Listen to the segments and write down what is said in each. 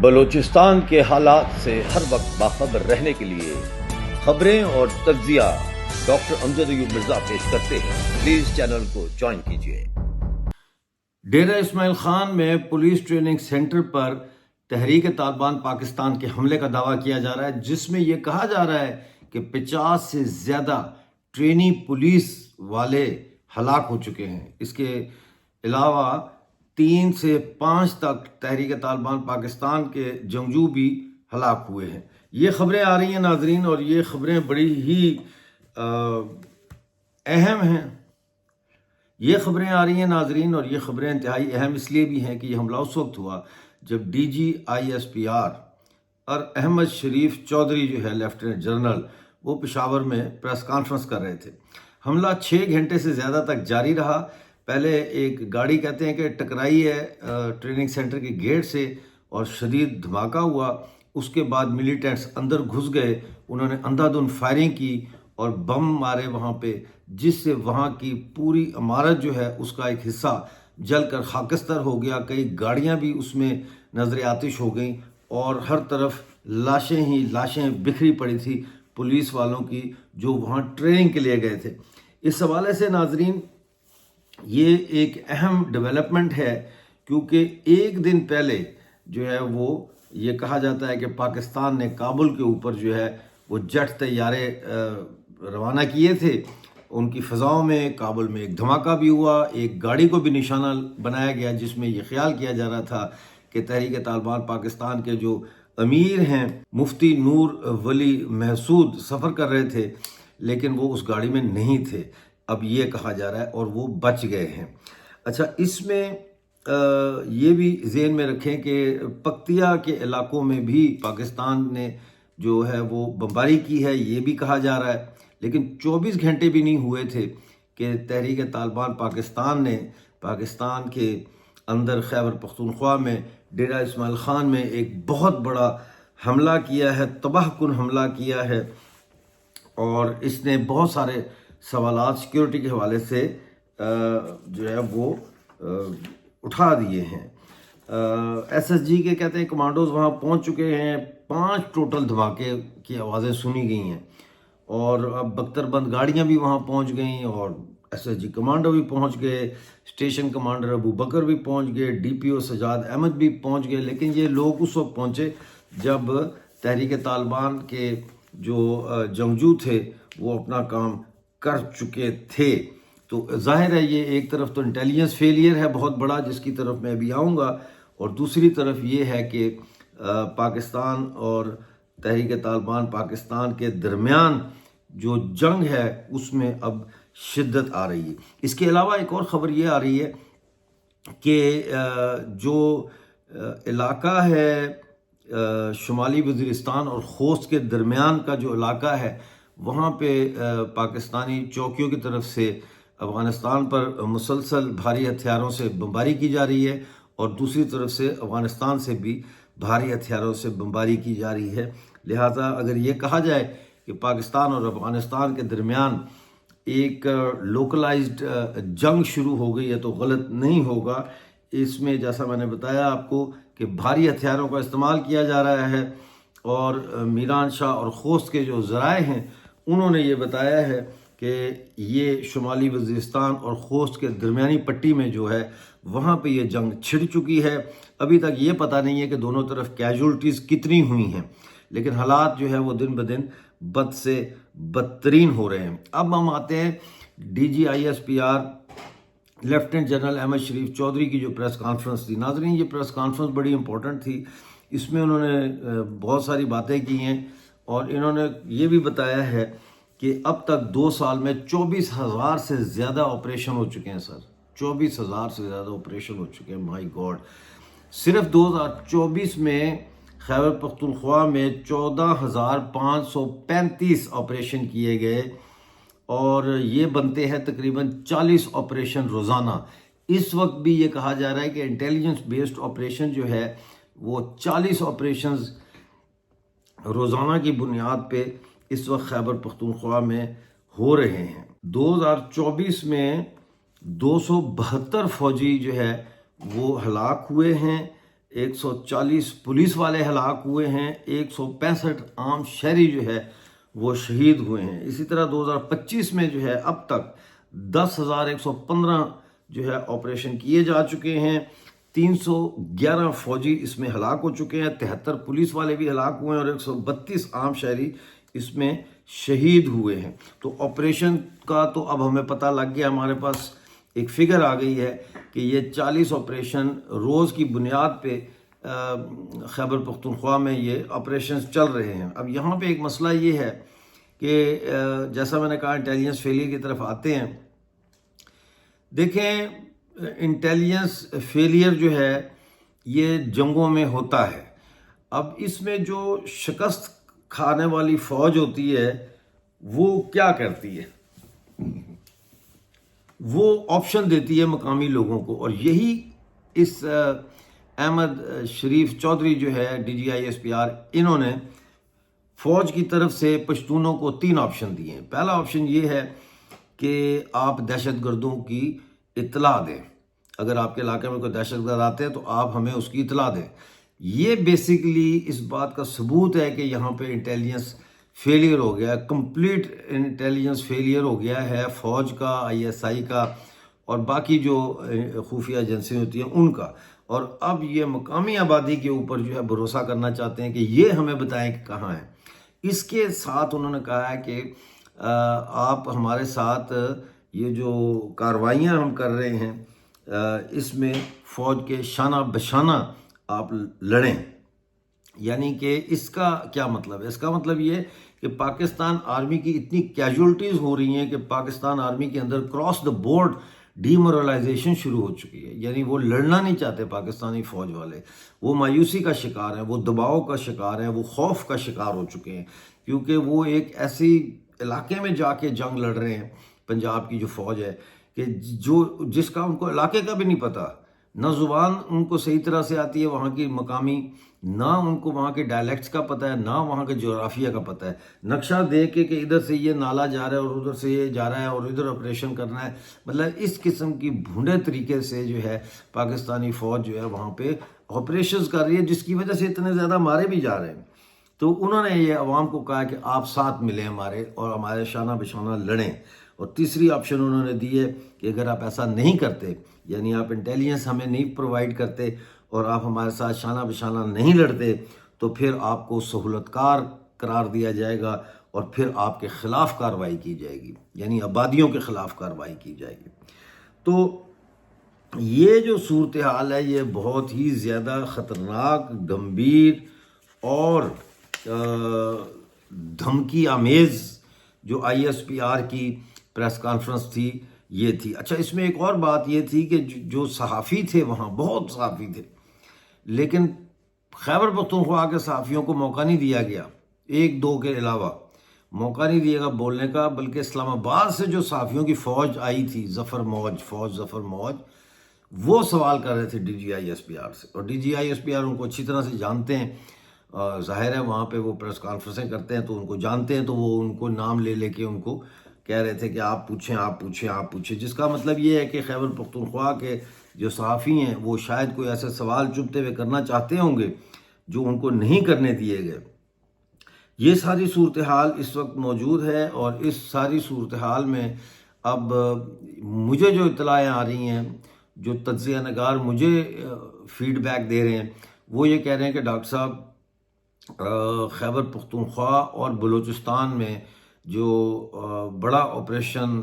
بلوچستان کے حالات سے ہر وقت باخبر رہنے کے لیے خبریں اور تجزیہ ڈاکٹر امجد ایوب مرزا پیش کرتے ہیں۔ پلیز چینل کو جوائن کیجیے۔ ڈیرہ اسماعیل خان میں پولیس ٹریننگ سینٹر پر تحریک طالبان پاکستان کے حملے کا دعویٰ کیا جا رہا ہے، جس میں یہ کہا جا رہا ہے کہ 50 سے زیادہ ٹرینی پولیس والے ہلاک ہو چکے ہیں۔ اس کے علاوہ 3 سے 5 تک تحریک طالبان پاکستان کے جنگجو بھی ہلاک ہوئے ہیں۔ یہ خبریں آ رہی ہیں ناظرین، اور یہ خبریں بڑی ہی اہم ہیں۔ یہ خبریں آ رہی ہیں ناظرین، اور یہ خبریں انتہائی اہم اس لیے بھی ہیں کہ یہ حملہ اس وقت ہوا جب D G I S P R اور احمد شریف چودھری جو ہے لیفٹیننٹ جنرل، وہ پشاور میں پریس کانفرنس کر رہے تھے۔ حملہ 6 گھنٹے سے زیادہ تک جاری رہا۔ پہلے ایک گاڑی کہتے ہیں کہ ٹکرائی ہے ٹریننگ سینٹر کے گیٹ سے اور شدید دھماکہ ہوا۔ اس کے بعد ملیٹنٹس اندر گھس گئے، انہوں نے اندھا دھند فائرنگ کی اور بم مارے وہاں پہ، جس سے وہاں کی پوری عمارت جو ہے اس کا ایک حصہ جل کر خاکستر ہو گیا۔ کئی گاڑیاں بھی اس میں نظر آتش ہو گئیں اور ہر طرف لاشیں ہی لاشیں بکھری پڑی تھی پولیس والوں کی جو وہاں ٹریننگ کے لیے گئے تھے۔ اس حوالے سے ناظرین یہ ایک اہم ڈیولپمنٹ ہے، کیونکہ ایک دن پہلے جو ہے وہ یہ کہا جاتا ہے کہ پاکستان نے کابل کے اوپر جو ہے وہ جیٹ طیارے روانہ کیے تھے۔ ان کی فضاؤں میں کابل میں ایک دھماکہ بھی ہوا، ایک گاڑی کو بھی نشانہ بنایا گیا، جس میں یہ خیال کیا جا رہا تھا کہ تحریک طالبان پاکستان کے جو امیر ہیں مفتی نور ولی محسود سفر کر رہے تھے، لیکن وہ اس گاڑی میں نہیں تھے، اب یہ کہا جا رہا ہے، اور وہ بچ گئے ہیں۔ اچھا، اس میں یہ بھی ذہن میں رکھیں کہ پکتیا کے علاقوں میں بھی پاکستان نے جو ہے وہ بمباری کی ہے، یہ بھی کہا جا رہا ہے، لیکن 24 گھنٹے بھی نہیں ہوئے تھے کہ تحریک طالبان پاکستان نے پاکستان کے اندر خیبر پختونخوا میں ڈیرہ اسماعیل خان میں ایک بہت بڑا حملہ کیا ہے، تباہ کن حملہ کیا ہے، اور اس نے بہت سارے سوالات سیکیورٹی کے حوالے سے جو ہے وہ اٹھا دیے ہیں۔ ایس ایس جی کے کہتے ہیں کمانڈوز وہاں پہنچ چکے ہیں، 5 ٹوٹل دھماکے کی آوازیں سنی گئی ہیں، اور اب بختر بند گاڑیاں بھی وہاں پہنچ گئیں، اور ایس ایس جی کمانڈو بھی پہنچ گئے، اسٹیشن کمانڈر ابو بکر بھی پہنچ گئے، ڈی پی او سجاد احمد بھی پہنچ گئے، لیکن یہ لوگ اس وقت پہنچے جب تحریک طالبان کے جو جنگجو تھے وہ اپنا کام کر چکے تھے۔ تو ظاہر ہے یہ ایک طرف تو انٹیلیجنس فیلئر ہے بہت بڑا، جس کی طرف میں ابھی آؤں گا، اور دوسری طرف یہ ہے کہ پاکستان اور تحریک طالبان پاکستان کے درمیان جو جنگ ہے اس میں اب شدت آ رہی ہے۔ اس کے علاوہ ایک اور خبر یہ آ رہی ہے کہ جو علاقہ ہے شمالی وزیرستان اور خوست کے درمیان کا جو علاقہ ہے، وہاں پہ پاکستانی چوکیوں کی طرف سے افغانستان پر مسلسل بھاری ہتھیاروں سے بمباری کی جا رہی ہے، اور دوسری طرف سے افغانستان سے بھی بھاری ہتھیاروں سے بمباری کی جا رہی ہے۔ لہٰذا اگر یہ کہا جائے کہ پاکستان اور افغانستان کے درمیان ایک لوکلائزڈ جنگ شروع ہو گئی ہے تو غلط نہیں ہوگا۔ اس میں جیسا میں نے بتایا آپ کو کہ بھاری ہتھیاروں کا استعمال کیا جا رہا ہے، اور میران شاہ اور خوست کے جو ذرائع ہیں انہوں نے یہ بتایا ہے کہ یہ شمالی وزیرستان اور خوست کے درمیانی پٹی میں جو ہے وہاں پہ یہ جنگ چھڑ چکی ہے۔ ابھی تک یہ پتہ نہیں ہے کہ دونوں طرف کیجولٹیز کتنی ہوئی ہیں، لیکن حالات جو ہے وہ دن بدن بد سے بدترین ہو رہے ہیں۔ اب ہم آتے ہیں D G I S P R lieutenant general Ahmed Sharif Chaudhry کی جو پریس کانفرنس تھی۔ ناظرین یہ پریس کانفرنس بڑی امپورٹنٹ تھی، اس میں انہوں نے بہت ساری باتیں کی ہیں، اور انہوں نے یہ بھی بتایا ہے کہ اب تک 2 سال میں 24,000 سے زیادہ آپریشن ہو چکے ہیں۔ سر 24,000 سے زیادہ آپریشن ہو چکے ہیں، مائی گاڈ۔ صرف 2024 میں خیبر پختونخوا میں 14,535 آپریشن کیے گئے، اور یہ بنتے ہیں تقریباً 40 آپریشن روزانہ۔ اس وقت بھی یہ کہا جا رہا ہے کہ انٹیلیجنس بیسڈ آپریشن جو ہے وہ 40 آپریشنز روزانہ کی بنیاد پہ اس وقت خیبر پختونخوا میں ہو رہے ہیں۔ 2024 میں 272 فوجی جو ہے وہ ہلاک ہوئے ہیں، 140 پولیس والے ہلاک ہوئے ہیں، 165 عام شہری جو ہے وہ شہید ہوئے ہیں۔ اسی طرح 2025 میں جو ہے اب تک 10,115 جو ہے آپریشن کیے جا چکے ہیں، 311 فوجی اس میں ہلاک ہو چکے ہیں، 73 پولیس والے بھی ہلاک ہوئے ہیں اور 132 عام شہری اس میں شہید ہوئے ہیں۔ تو آپریشن کا تو اب ہمیں پتہ لگ گیا، ہمارے پاس ایک فگر آ گئی ہے کہ یہ 40 آپریشن روز کی بنیاد پہ خیبر پختونخوا میں یہ آپریشنز چل رہے ہیں۔ اب یہاں پہ ایک مسئلہ یہ ہے کہ جیسا میں نے کہا انٹیلیجنس فیلئر کی طرف آتے ہیں۔ دیکھیں انٹیلیجنس فیلئر جو ہے یہ جنگوں میں ہوتا ہے۔ اب اس میں جو شکست کھانے والی فوج ہوتی ہے وہ کیا کرتی ہے؟ وہ آپشن دیتی ہے مقامی لوگوں کو، اور یہی اس احمد شریف چودھری جو ہے DGI/SPR، انہوں نے فوج کی طرف سے پشتونوں کو 3 آپشن دیے ہیں۔ پہلا آپشن یہ ہے کہ آپ دہشت گردوں کی اطلاع دیں، اگر آپ کے علاقے میں کوئی دہشت گرد آتے ہیں تو آپ ہمیں اس کی اطلاع دیں۔ یہ بیسیکلی اس بات کا ثبوت ہے کہ یہاں پہ انٹیلیجنس فیلئر ہو گیا، کمپلیٹ انٹیلیجنس فیلئر ہو گیا ہے فوج کا، ISI کا اور باقی جو خفیہ ایجنسیاں ہوتی ہیں ان کا، اور اب یہ مقامی آبادی کے اوپر جو ہے بھروسہ کرنا چاہتے ہیں کہ یہ ہمیں بتائیں کہ کہاں ہیں۔ اس کے ساتھ انہوں نے کہا ہے کہ آپ ہمارے ساتھ یہ جو کارروائیاں ہم کر رہے ہیں اس میں فوج کے شانہ بشانہ آپ لڑیں۔ یعنی کہ اس کا کیا مطلب ہے؟ اس کا مطلب یہ کہ پاکستان آرمی کی اتنی کیجولٹیز ہو رہی ہیں کہ پاکستان آرمی کے اندر کراس دا بورڈ ڈی مورلائزیشن شروع ہو چکی ہے۔ یعنی وہ لڑنا نہیں چاہتے پاکستانی فوج والے، وہ مایوسی کا شکار ہیں، وہ دباؤ کا شکار ہیں، وہ خوف کا شکار ہو چکے ہیں، کیونکہ وہ ایک ایسی علاقے میں جا کے جنگ لڑ رہے ہیں، پنجاب کی جو فوج ہے کہ جس کا ان کو علاقے کا بھی نہیں پتہ، نہ زبان ان کو صحیح طرح سے آتی ہے وہاں کی مقامی، نہ ان کو وہاں کے ڈائلیکٹس کا پتہ ہے، نہ وہاں کے جغرافیہ کا پتہ ہے۔ نقشہ دیکھ کے کہ ادھر سے یہ نالا جا رہا ہے اور ادھر سے یہ جا رہا ہے اور ادھر آپریشن کرنا ہے، مطلب اس قسم کی بھونڈے طریقے سے جو ہے پاکستانی فوج جو ہے وہاں پہ آپریشنز کر رہی ہے، جس کی وجہ سے اتنے زیادہ مارے بھی جا رہے ہیں۔ تو انہوں نے یہ عوام کو کہا کہ آپ ساتھ ملیں ہمارے اور ہمارے شانہ بشانہ لڑیں۔ اور تیسری آپشن انہوں نے دی ہے کہ اگر آپ ایسا نہیں کرتے، یعنی آپ انٹیلیجنس ہمیں نہیں پرووائڈ کرتے اور آپ ہمارے ساتھ شانہ بشانہ نہیں لڑتے، تو پھر آپ کو سہولت کار قرار دیا جائے گا اور پھر آپ کے خلاف کارروائی کی جائے گی، یعنی آبادیوں کے خلاف کارروائی کی جائے گی۔ تو یہ جو صورتحال ہے یہ بہت ہی زیادہ خطرناک، گمبھیر اور دھمکی آمیز جو ISPR کی پریس کانفرنس تھی یہ تھی۔ اچھا، اس میں ایک اور بات یہ تھی کہ جو صحافی تھے وہاں، بہت صحافی تھے، لیکن خیبر پختونخوا کے صحافیوں کو موقع نہیں دیا گیا، 1-2 کے علاوہ موقع نہیں دیا گیا بولنے کا، بلکہ اسلام آباد سے جو صحافیوں کی فوج آئی تھی، ظفر موج، وہ سوال کر رہے تھے DGI/SPR سے، اور DGI/SPR ان کو اچھی طرح سے جانتے ہیں، ظاہر ہے وہاں پہ وہ پریس کانفرنسیں کرتے ہیں تو ان کو جانتے ہیں، تو وہ ان کو نام لے کے ان کو کہہ رہے تھے کہ آپ پوچھیں، جس کا مطلب یہ ہے کہ خیبر پختونخوا کے جو صحافی ہیں وہ شاید کوئی ایسے سوال چپتے ہوئے کرنا چاہتے ہوں گے جو ان کو نہیں کرنے دیے گئے۔ یہ ساری صورتحال اس وقت موجود ہے، اور اس ساری صورتحال میں اب مجھے جو اطلاعیں آ رہی ہیں، جو تجزیہ نگار مجھے فیڈ بیک دے رہے ہیں، وہ یہ کہہ رہے ہیں کہ ڈاکٹر صاحب خیبر پختونخوا اور بلوچستان میں جو بڑا آپریشن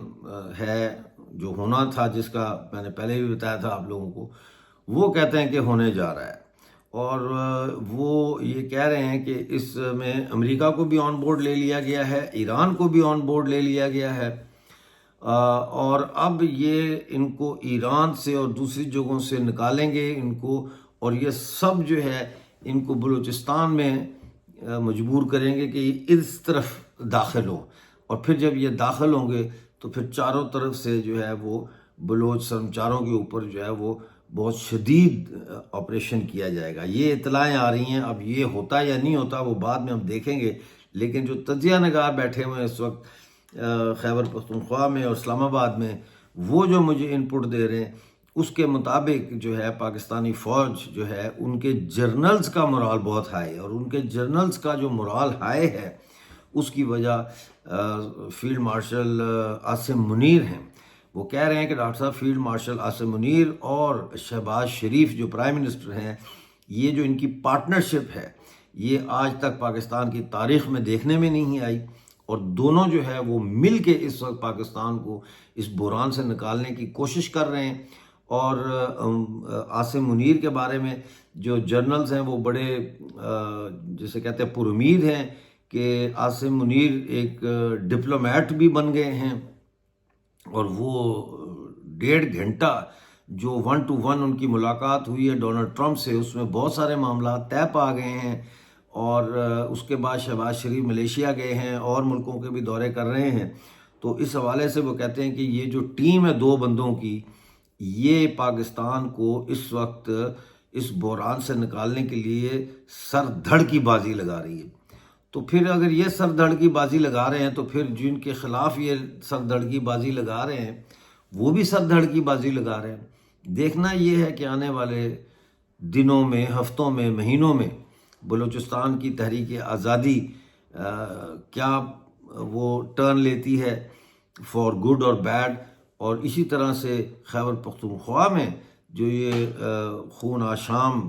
ہے جو ہونا تھا، جس کا میں نے پہلے بھی بتایا تھا آپ لوگوں کو، وہ کہتے ہیں کہ ہونے جا رہا ہے، اور وہ یہ کہہ رہے ہیں کہ اس میں امریکہ کو بھی آن بورڈ لے لیا گیا ہے، ایران کو بھی آن بورڈ لے لیا گیا ہے، اور اب یہ ان کو ایران سے اور دوسری جگہوں سے نکالیں گے ان کو، اور یہ سب جو ہے ان کو بلوچستان میں مجبور کریں گے کہ اس طرف داخل ہوں، اور پھر جب یہ داخل ہوں گے تو پھر چاروں طرف سے جو ہے وہ بلوچ سرمچاروں کے اوپر جو ہے وہ بہت شدید آپریشن کیا جائے گا۔ یہ اطلاعیں آ رہی ہیں، اب یہ ہوتا یا نہیں ہوتا وہ بعد میں ہم دیکھیں گے، لیکن جو تجزیہ نگار بیٹھے ہوئے ہیں اس وقت خیبر پختونخوا میں اور اسلام آباد میں، وہ جو مجھے ان پٹ دے رہے ہیں اس کے مطابق جو ہے پاکستانی فوج جو ہے ان کے جرنلز کا مرال بہت ہائی ہے، اور ان کے جرنلز کا جو مرال ہائی ہے اس کی وجہ فیلڈ مارشل عاصم منیر ہیں۔ وہ کہہ رہے ہیں کہ ڈاکٹر صاحب فیلڈ مارشل عاصم منیر اور شہباز شریف جو پرائم منسٹر ہیں، یہ جو ان کی پارٹنرشپ ہے یہ آج تک پاکستان کی تاریخ میں دیکھنے میں نہیں آئی، اور دونوں جو ہے وہ مل کے اس وقت پاکستان کو اس بحران سے نکالنے کی کوشش کر رہے ہیں۔ اور عاصم منیر کے بارے میں جو جرنلز ہیں وہ بڑے جسے کہتے ہیں پر امید ہیں کہ عاصم منیر ایک ڈپلومیٹ بھی بن گئے ہیں، اور وہ 1.5 گھنٹہ جو 1 to 1 ان کی ملاقات ہوئی ہے ڈونلڈ ٹرمپ سے، اس میں بہت سارے معاملات طے پا گئے ہیں، اور اس کے بعد شہباز شریف ملیشیا گئے ہیں اور ملکوں کے بھی دورے کر رہے ہیں۔ تو اس حوالے سے وہ کہتے ہیں کہ یہ جو ٹیم ہے 2 بندوں کی، یہ پاکستان کو اس وقت اس بحران سے نکالنے کے لیے سر دھڑ کی بازی لگا رہی ہے۔ تو پھر اگر یہ سر دھڑ کی بازی لگا رہے ہیں تو پھر جن کے خلاف یہ سر دھڑ کی بازی لگا رہے ہیں وہ بھی سر دھڑ کی بازی لگا رہے ہیں۔ دیکھنا یہ ہے کہ آنے والے دنوں میں، ہفتوں میں، مہینوں میں بلوچستان کی تحریک آزادی کیا وہ ٹرن لیتی ہے فار گڈ اور بیڈ، اور اسی طرح سے خیبر پختونخوا میں جو یہ خون آشام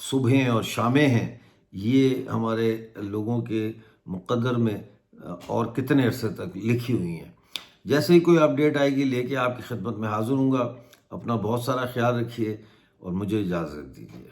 صبحیں اور شامیں ہیں، یہ ہمارے لوگوں کے مقدر میں اور کتنے عرصے تک لکھی ہوئی ہیں۔ جیسے ہی کوئی اپڈیٹ آئے گی لے کے آپ کی خدمت میں حاضر ہوں گا۔ اپنا بہت سارا خیال رکھیے اور مجھے اجازت دیجیے۔